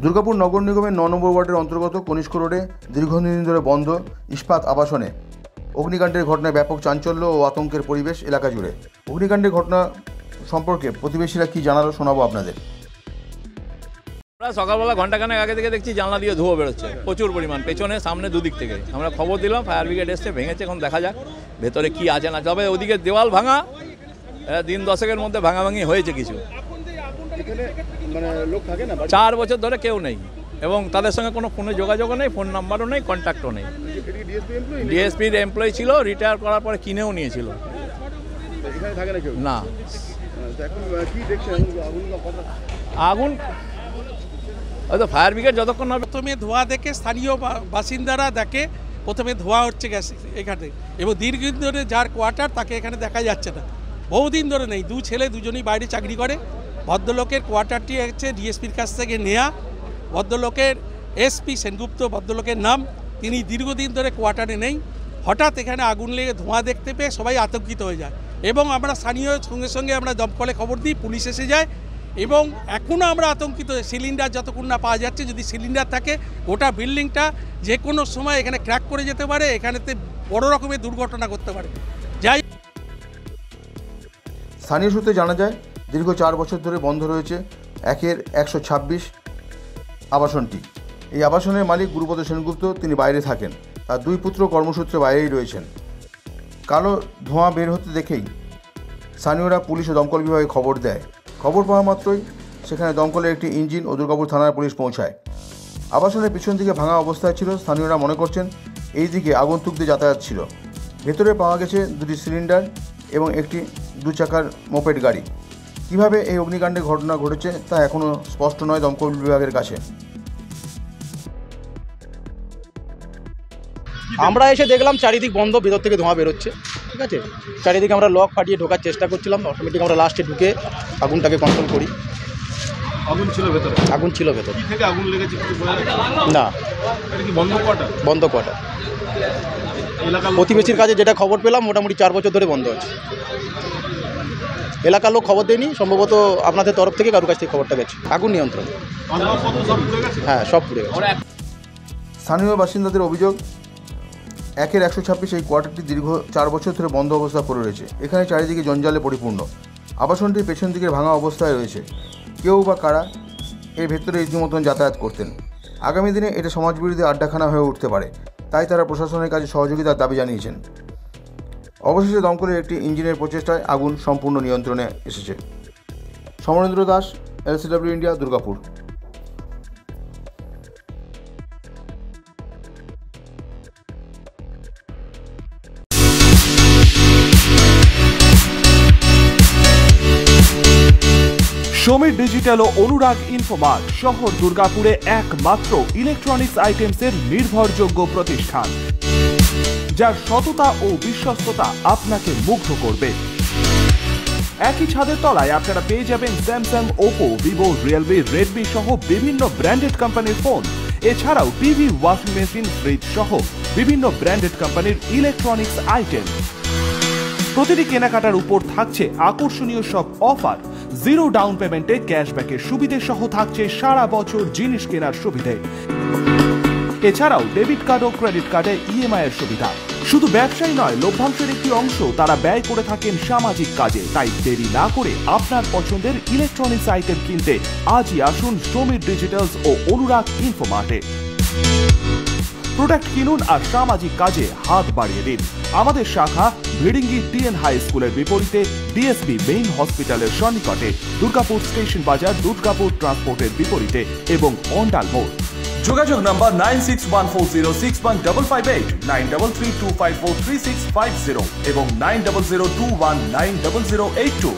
দুর্গাপুর নগর নিগমের ৯ নম্বর ওয়ার্ডের অন্তর্গত কনিষ্ক রোডে দীর্ঘদিন ধরে বন্ধ ইস্পাত আবাসনে অগ্নিকাণ্ডের ঘটনায় ব্যাপক চাঞ্চল্য ও আতঙ্কের পরিবেশ এলাকা জুড়ে। অগ্নিকাণ্ডের ঘটনা সম্পর্কে প্রতিবেশীরা কি জানালো শোনাবো আপনাদের। আমরা সকালবেলা ঘন্টাখানেক আগে থেকে দেখছি জানলা দিয়ে ধোঁয়া বেরোচ্ছে প্রচুর পরিমাণ, পেছনে সামনে দুদিক থেকে। আমরা খবর দিলাম, ফায়ার ব্রিগেড এসছে, ভেঙেছে, এখন দেখা যাক ভেতরে কি আছে না। তবে ওদিকে দেওয়াল ভাঙা, দিন দশেকের মধ্যে ভাঙাভাঙি হয়েছে কিছু। 4 বছর ধরে কেউ নেই এবং তাদের সঙ্গে কোনো ফোনে যোগাযোগও নেই, ফোন নাম্বারও নেই, কন্ট্যাক্টও নেই। ডিএসপির এমপ্লয়ি ছিল, রিটায়ার করার পরে কিনেও নিয়েছিল। না, আগুন হয়তো ফায়ার ব্রিগেড যতক্ষণ না। প্রথমে ধোঁয়া দেখে স্থানীয় বাসিন্দারা দেখে প্রথমে ধোঁয়া হচ্ছে গ্যাস এখানে, এবং দীর্ঘদিন ধরে যার কোয়ার্টার তাকে এখানে দেখা যাচ্ছে না, বহুদিন ধরে নেই। 2 ছেলে দুজনেই বাইরে চাকরি করে। ভদ্রলোকের কোয়ার্টারটি হচ্ছে ডিএসপির কাছ থেকে নেয়া। ভদ্রলোকের এসপি সেনগুপ্ত ভদ্রলোকের নাম, তিনি দীর্ঘদিন ধরে কোয়ার্টারে নেই। হঠাৎ এখানে আগুন লেগে ধোঁয়া দেখতে পেয়ে সবাই আতঙ্কিত হয়ে যায় এবং আমরা স্থানীয় সঙ্গে সঙ্গে আমরা দমকলে খবর দিই, পুলিশ এসে যায় এবং এখনও আমরা আতঙ্কিত। সিলিন্ডার যতক্ষণ না পাওয়া যাচ্ছে, যদি সিলিন্ডার থাকে গোটা বিল্ডিংটা যে কোনো সময় এখানে ক্র্যাক করে যেতে পারে, এখানেতে বড় রকমের দুর্ঘটনা করতে পারে। যাই স্থানীয় সূত্রে জানা যায়, দীর্ঘ 4 বছর ধরে বন্ধ রয়েছে একের 126 আবাসনটি। এই আবাসনের মালিক গুরুপদ সেনগুপ্ত, তিনি বাইরে থাকেন। তার 2 পুত্র কর্মসূত্রে বাইরেই রয়েছেন। কালো ধোঁয়া বের হতে দেখেই স্থানীয়রা পুলিশ ও দমকল বিভাগে খবর দেয়। খবর পাওয়া মাত্রই সেখানে দমকলের একটি ইঞ্জিন ও দুর্গাপুর থানার পুলিশ পৌঁছায়। আবাসনের পিছন দিকে ভাঙা অবস্থায় ছিল। স্থানীয়রা মনে করছেন এই দিকে আগন্তুক দিয়ে যাতায়াত ছিল। ভেতরে পাওয়া গেছে 2টি সিলিন্ডার এবং একটি 2 চাকার মোপেড গাড়ি। কীভাবে এই অগ্নিকাণ্ডের ঘটনা ঘটেছে তা এখনও স্পষ্ট নয় দমকল বিভাগের কাছে। আমরা এসে দেখলাম চারিদিক বন্ধ, ভেতর থেকে ধোঁয়া বেরোচ্ছে। ঠিক আছে, চারিদিকে আমরা লক ফাটিয়ে ঢোকার চেষ্টা করছিলাম। অটোমেটিক আমরা লাস্টে ঢুকে আগুনটাকে কন্ট্রোল করি। আগুন ছিল ভেতরে? আগুন ছিল ভেতরে। কি থেকে আগুন লেগেছে না, এটা কি বন্ধ কোয়ার্টার? বন্ধ কোয়ার্টার। এলাকার প্রতিবেশীর কাছে যেটা খবর পেলাম, মোটামুটি 4 বছর ধরে বন্ধ আছে। এলাকার লোক খবর দেয়নি, সম্ভবত আপনাদের তরফ থেকে কারোর কাছ থেকে খবরটা গেছে। আগুন নিয়ন্ত্রণ। হ্যাঁ, সব পুড়ে গেছে। স্থানীয় বাসিন্দাদের অভিযোগ, একের 126 এই কোয়ার্টারটি দীর্ঘ 4 বছর ধরে বন্ধ অবস্থা পড়ে রয়েছে। এখানে চারিদিকে জঞ্জালে পরিপূর্ণ। আবাসনটির পেছন দিকে ভাঙা অবস্থায় রয়েছে। কেউ বা কারা এর ভেতরে রীতিমতন যাতায়াত করতেন। আগামী দিনে এটা সমাজবিরোধী আড্ডাখানা হয়ে উঠতে পারে, তাই তারা প্রশাসনের কাছে সহযোগিতার দাবি জানিয়েছেন। অবশেষে দমকলের একটি ইঞ্জিনের প্রচেষ্টায় আগুন সম্পূর্ণ নিয়ন্ত্রণে এসেছে। Samarendra Das, LCW India, Durgapur. Samir digital ও অনুরাগ ইনফোমার্ট শহর দুর্গাপুরে একমাত্র ইলেকট্রনিক্স আইটেমসের নির্ভরযোগ্য প্রতিষ্ঠান, যার সততা ও বিশ্বস্ততা আপনাকে মুগ্ধ করবে। একই ছাদের তলায় আপনারা পেয়ে যাবেন Samsung, Oppo, Vivo, Realme, Redmi সহ বিভিন্ন ব্র্যান্ডেড কোম্পানির ফোন। এছাড়াও টিভি, ওয়াশিং মেশিন, ফ্রিজ সহ বিভিন্ন ব্র্যান্ডেড কোম্পানির ইলেকট্রনিক্স আইটেম। প্রতিটি কেনাকাটার উপর থাকছে আকর্ষণীয় সব অফার। 0 ডাউন পেমেন্টে ক্যাশব্যাকের সুবিধে সহ থাকছে সারা বছর জিনিস কেনার সুবিধে। এছাড়াও ডেবিট কার্ড ও ক্রেডিট কার্ডে EMI এর সুবিধা। শুধু ব্যবসায়ী নয়, লভ্যাংশের একটি অংশ তারা ব্যয় করে থাকেন সামাজিক কাজে। তাই দেরি না করে আপনার পছন্দের ইলেকট্রনিক্স আইটেম কিনতে আজই আসুন সমীর ডিজিটালস ও অনুরাগ ইনফোমার্টে। প্রোডাক্ট কিনুন আর সামাজিক কাজে হাত বাড়িয়ে দিন। আমাদের শাখা ভিড়িঙ্গি TN হাই স্কুলের বিপরীতে, DSP মেইন হসপিটালের সন্নিকটে, দুর্গাপুর স্টেশন বাজার, দুর্গাপুর ট্রান্সপোর্টের বিপরীতে এবং অন্ডাল মোড়। যোগাযোগ নাম্বার 9614061558, 9332543650 এবং 9002190082।